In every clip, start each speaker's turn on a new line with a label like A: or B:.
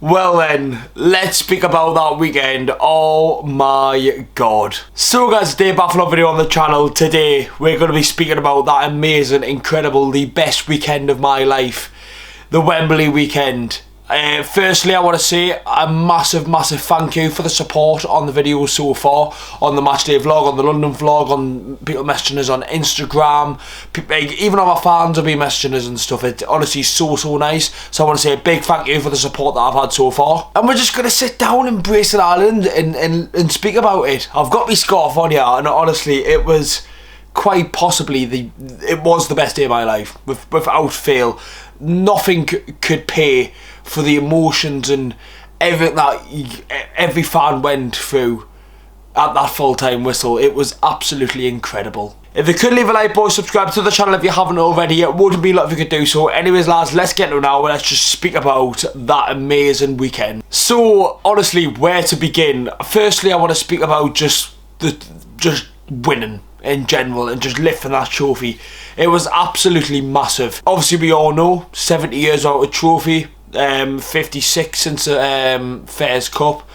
A: Well then, let's speak about that weekend. Oh my god. So guys, day back for a video on the channel. Today, we're going to be speaking about that amazing, incredible, the best weekend of my life. The Wembley weekend. Firstly, I want to say a massive thank you for the support on the videos so far, on the matchday vlog, on the London vlog, on people messaging us on Instagram, even our fans have been messaging us and stuff. It's honestly so nice. So I want to say a big thank you for the support that I've had so far. And we're just going to sit down and brace it island and speak about it. I've got my scarf on here, and honestly, it was quite possibly it was the best day of my life, without fail. Nothing could pay for the emotions and everything that every fan went through at that full-time whistle. It was absolutely incredible. If you could leave a like, boys, subscribe to the channel if you haven't already. It wouldn't be a lot if you could do so. Anyways, lads, let's get into it now and let's just speak about that amazing weekend. So, honestly, where to begin? Firstly, I want to speak about just winning in general and just lifting that trophy. It was absolutely massive. Obviously, we all know 70 years out of trophy, 56 since the Fairs Cup.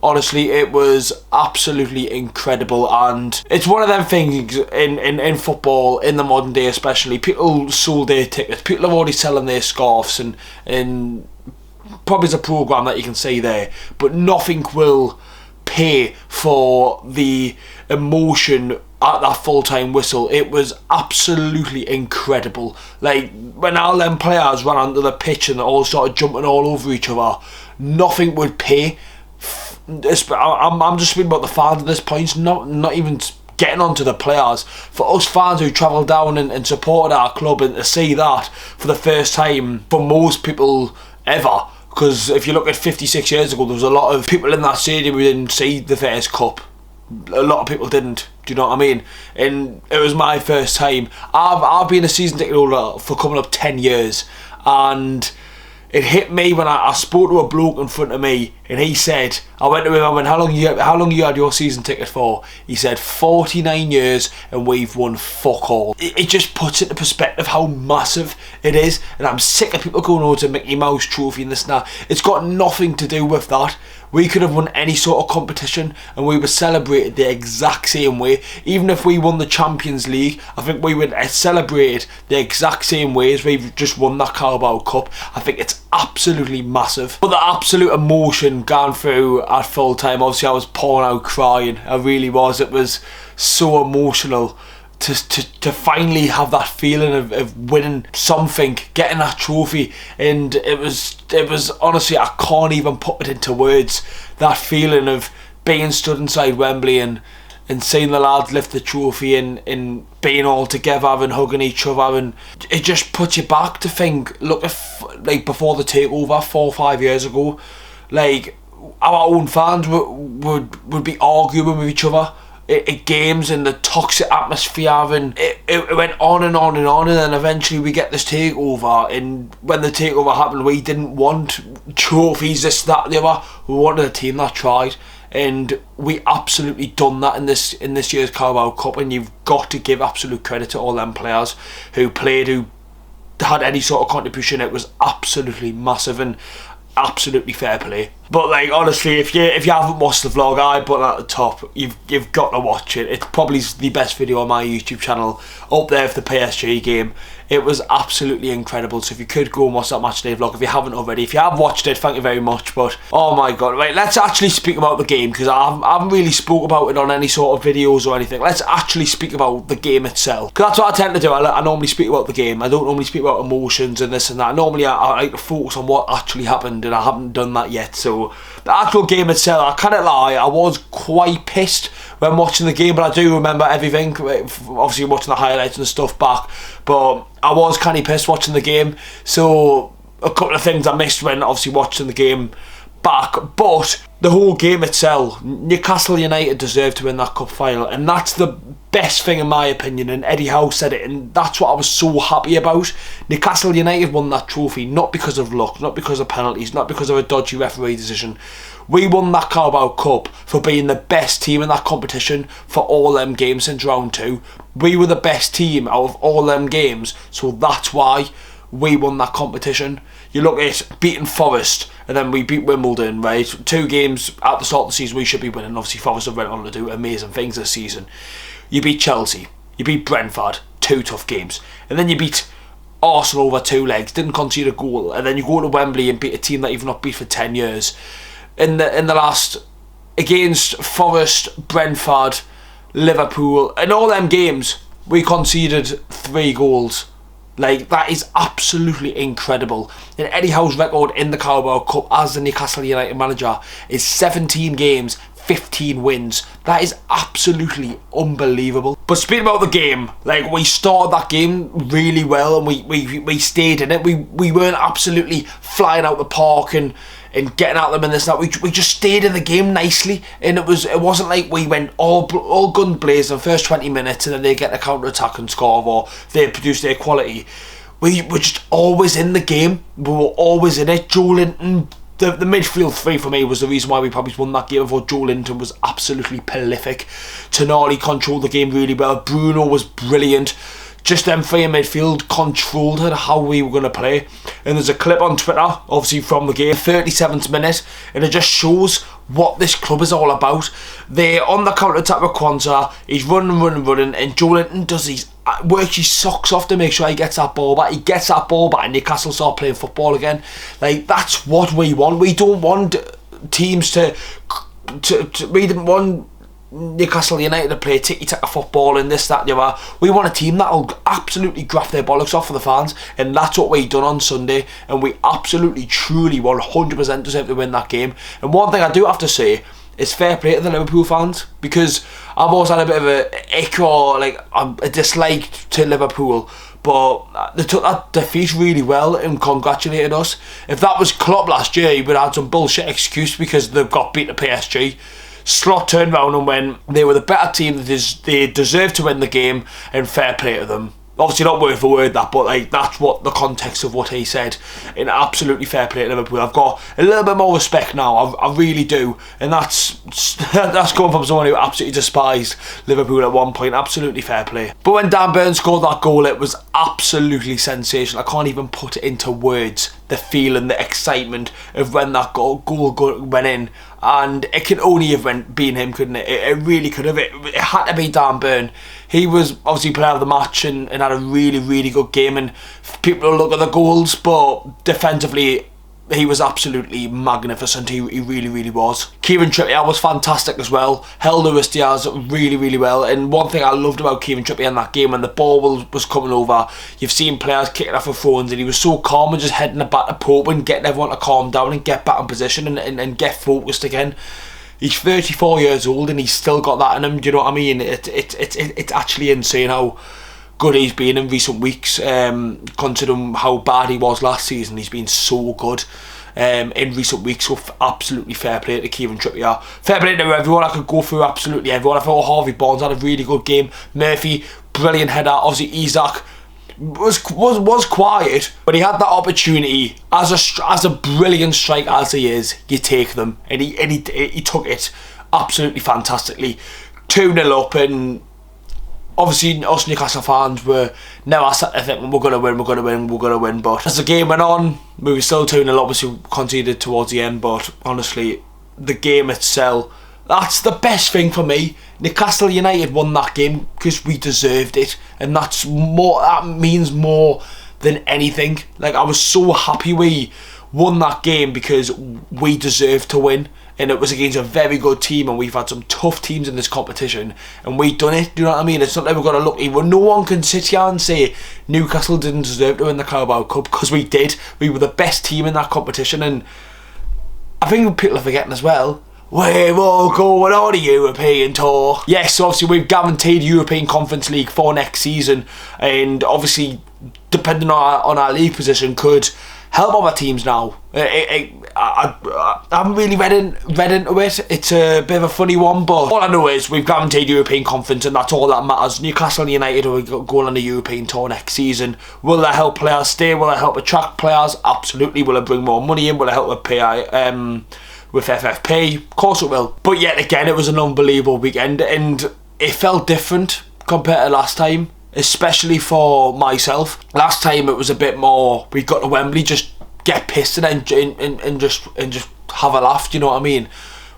A: Honestly, it was absolutely incredible, and it's one of them things in football, in the modern day especially. People sold their tickets, people are already selling their scarves, and probably it's a programme that you can see there, but nothing will pay for the emotion at that full-time whistle. It was absolutely incredible. Like, when all them players ran onto the pitch and all started jumping all over each other, nothing would pay. I'm just speaking about the fans at this point, not even getting onto the players. For us fans who travelled down and supported our club, and to see that for the first time for most people ever, because if you look at 56 years ago, there was a lot of people in that stadium who didn't see the Fairs Cup. A lot of people didn't. Do you know what I mean? And it was my first time. I've been a season ticket holder for coming up 10 years, and it hit me when I spoke to a bloke in front of me, and he said, I went to him, I went, how long you had your season ticket for? He said 49 years and we've won fuck all. It just puts into perspective how massive it is, and I'm sick of people going over to Mickey Mouse Trophy and this and that. It's got nothing to do with that. We could have won any sort of competition and we were celebrated the exact same way. Even if we won the Champions League, I think we would celebrate the exact same way as we've just won that Carabao Cup. I think it's absolutely massive. But the absolute emotion going through at full time, obviously I was pouring out crying. I really was. It was so emotional to finally have that feeling of winning something, getting that trophy, and it was honestly, I can't even put it into words, that feeling of being stood inside Wembley and seeing the lads lift the trophy and being all together and hugging each other, and it just puts you back to think, look, if like before the takeover 4 or 5 years ago, like our own fans would be arguing with each other at games, and the toxic atmosphere, and it went on and on and on, and then eventually we get this takeover, and when the takeover happened, we didn't want trophies, this, that, the other. We wanted a team that tried, and we absolutely done that in this year's Carabao Cup. And you've got to give absolute credit to all them players who played, who had any sort of contribution. It was absolutely massive and absolutely fair play. But like, honestly, if you haven't watched the vlog, I put it at the top, you've got to watch it. It's probably the best video on my YouTube channel, up there for the PSG game. It was absolutely incredible. So if you could go and watch that matchday vlog if you haven't already. If you have watched it, thank you very much. But oh my god, right, let's actually speak about the game, because I haven't really spoke about it on any sort of videos or anything. Let's actually speak about the game itself, because that's what I tend to do. I normally speak about the game. I don't normally speak about emotions and this and that. Normally I like to focus on what actually happened, and I haven't done that yet. So the actual game itself, I can't lie, I was quite pissed when watching the game, but I do remember everything, obviously watching the highlights and stuff back, but I was kind of pissed watching the game. So a couple of things I missed when obviously watching the game back, but the whole game itself, Newcastle United deserved to win that cup final, and that's the best thing in my opinion, and Eddie Howe said it, and that's what I was so happy about. Newcastle United won that trophy not because of luck, not because of penalties, not because of a dodgy referee decision. We won that Carabao Cup for being the best team in that competition for all them games since round 2. We were the best team out of all them games, so that's why we won that competition. you look at beating Forest, and then we beat Wimbledon, right? 2 games at the start of the season we should be winning. Obviously Forest have went on to do amazing things this season. You beat Chelsea, you beat Brentford, 2 tough games, and then you beat Arsenal over 2 legs, didn't concede a goal, and then you go to Wembley and beat a team that you've not beat for 10 years. In the last, against Forest, Brentford, Liverpool, in all them games we conceded 3 goals. Like, that is absolutely incredible. And Eddie Howe's record in the Carabao Cup as the Newcastle United manager is 17 games, 15 wins. That is absolutely unbelievable. But speaking about the game, like, we started that game really well, and we stayed in it. We weren't absolutely flying out the park and getting at them and this and that. We just stayed in the game nicely, and it wasn't like we went all gun blazing first 20 minutes and then they get a counter attack and score, or they produce their quality. We were just always in the game. We were always in it. Joe Linton, the midfield 3 for me was the reason why we probably won that game. I thought Joe Linton was absolutely prolific. Tonali controlled the game really well. Bruno was brilliant. Just them 3 in midfield controlled how we were going to play. And there's a clip on Twitter, obviously from the game, 37th minute, and it just shows what this club is all about. They're on the counter-attack with Kwanzaa, he's running, and Joe Linton works his socks off to make sure he gets that ball back. He gets that ball back and Newcastle start playing football again. Like, that's what we want. We don't want teams we didn't want Newcastle United to play tiki-taka football and this, that and the other. We want a team that'll absolutely graft their bollocks off for the fans, and that's what we done on Sunday, and we absolutely, truly, 100% deserve to win that game. And one thing I do have to say is fair play to the Liverpool fans, because I've always had a bit of a ick or like a dislike to Liverpool, but they took that defeat really well and congratulated us. If that was Klopp last year, he would have had some bullshit excuse because they've got beat to PSG. Slot turned round and went, they were the better team, they deserved to win the game, and fair play to them. Obviously not word for word that, but like, that's what the context of what he said, and absolutely fair play to Liverpool. I've got a little bit more respect now, I really do, and that's coming from someone who absolutely despised Liverpool at one point. Absolutely fair play. But when Dan Burn scored that goal, it was absolutely sensational. I can't even put it into words, the feeling, the excitement of when that goal went in. And it could only have been him, couldn't it? It really could have. It had to be Dan Burn. He was obviously player of the match and had a really, really good game. And people will look at the goals, but defensively, he was absolutely magnificent. He really, really was. Kieran Trippier was fantastic as well. Held Luis Diaz really, really well. And one thing I loved about Kieran Trippier in that game, when the ball was coming over, you've seen players kicking off of throw-ins, and he was so calm and just heading it back to Pope and getting everyone to calm down and get back in position and get focused again. He's 34 years old and he's still got that in him. Do you know what I mean? It's actually insane how good he's been in recent weeks, considering how bad he was last season. He's been so good in recent weeks, so absolutely fair play to Kieran Trippier. Fair play to everyone. I could go through absolutely everyone. I thought Harvey Barnes had a really good game. Murphy, brilliant header. Obviously Isak was quiet, but he had that opportunity. As a brilliant striker as he is, you take them, and he took it absolutely fantastically. 2-0 up, and obviously us Newcastle fans were never sat there thinking we're going to win, but as the game went on, we were still 2-0 up. Obviously conceded towards the end, but honestly, the game itself, that's the best thing for me. Newcastle United won that game because we deserved it, and that means more than anything. Like, I was so happy we won that game because we deserved to win, and it was against a very good team, and we've had some tough teams in this competition, and we done it. Do you know what I mean? It's not like we're going to look evil. No one can sit here and say Newcastle didn't deserve to win the Carabao Cup, because we did. We were the best team in that competition, and I think people are forgetting as well, we're all going on a European tour. Yes, obviously we've guaranteed European Conference League for next season, and obviously depending on our league position could help other teams now. I haven't really read into it. It's a bit of a funny one, but all I know is we've guaranteed European Conference, and that's all that matters. Newcastle United are going on the European tour next season. Will that help players stay? Will it help attract players? Absolutely. Will it bring more money in? Will it help with with FFP? Of course it will. But yet again, it was an unbelievable weekend, and it felt different compared to last time, especially for myself. Last time it was a bit more, we got to Wembley, just get pissed and just have a laugh. Do you know what I mean?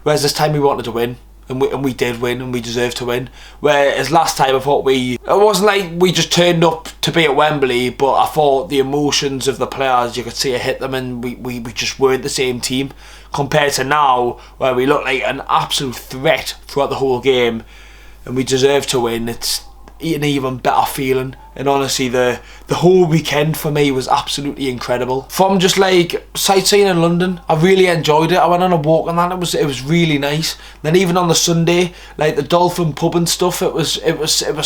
A: Whereas this time we wanted to win. And we did win, and we deserved to win. Whereas last time I thought it wasn't like we just turned up to be at Wembley, but I thought the emotions of the players, you could see it hit them, and we just weren't the same team compared to now, where we look like an absolute threat throughout the whole game, and we deserve to win. It's an even better feeling. And honestly, the whole weekend for me was absolutely incredible. From just like sightseeing in London, I really enjoyed it. I went on a walk and that, it was really nice. Then even on the Sunday, like the Dolphin pub and stuff, it was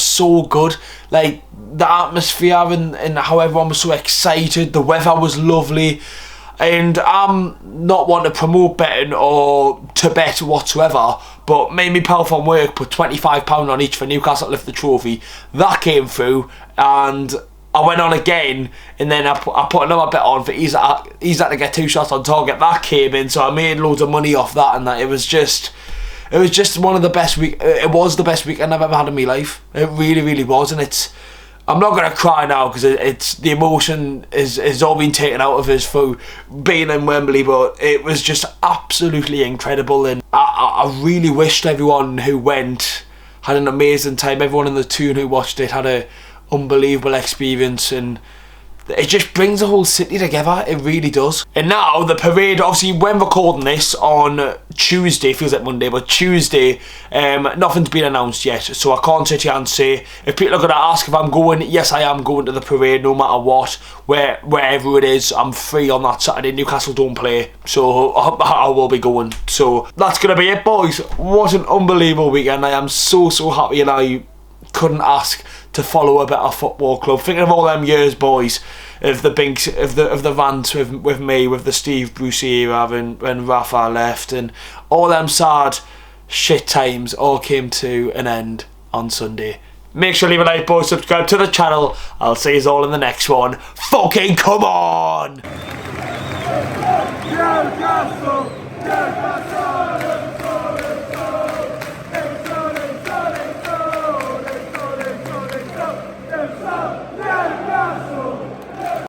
A: so good. Like the atmosphere and how everyone was so excited. The weather was lovely. And I'm not one to promote betting or to bet whatsoever, but me and my pal from work put £25 on each for Newcastle to lift the trophy. That came through, and I went on again, and then I put another bet on for he's had to get 2 shots on target. That came in, so I made loads of money off that, and that it was just one of the best it was the best weekend I've ever had in my life. It really, really was, and I'm not going to cry now because it's the emotion is all been taken out of us through being in Wembley, but it was just absolutely incredible, and I really wished everyone who went had an amazing time. Everyone in the tune who watched it had an unbelievable experience, and it just brings the whole city together. It really does. And now the parade, obviously when recording this on Tuesday, feels like Monday, but Tuesday, nothing's been announced yet, so I can't sit here and say. If people are going to ask if I'm going, yes, I am going to the parade no matter what, wherever it is. I'm free on that Saturday. Newcastle don't play, so I will be going. So that's going to be it, boys. What an unbelievable weekend. I am so happy, and I couldn't ask to follow a better football club. Thinking of all them years, boys, of the Binks, of the Vans with me, with the Steve Bruce era, when Rafa left, and all them sad shit times all came to an end on Sunday. Make sure to leave a like, boys, subscribe to the channel. I'll see you all in the next one. Fucking come on! Newcastle!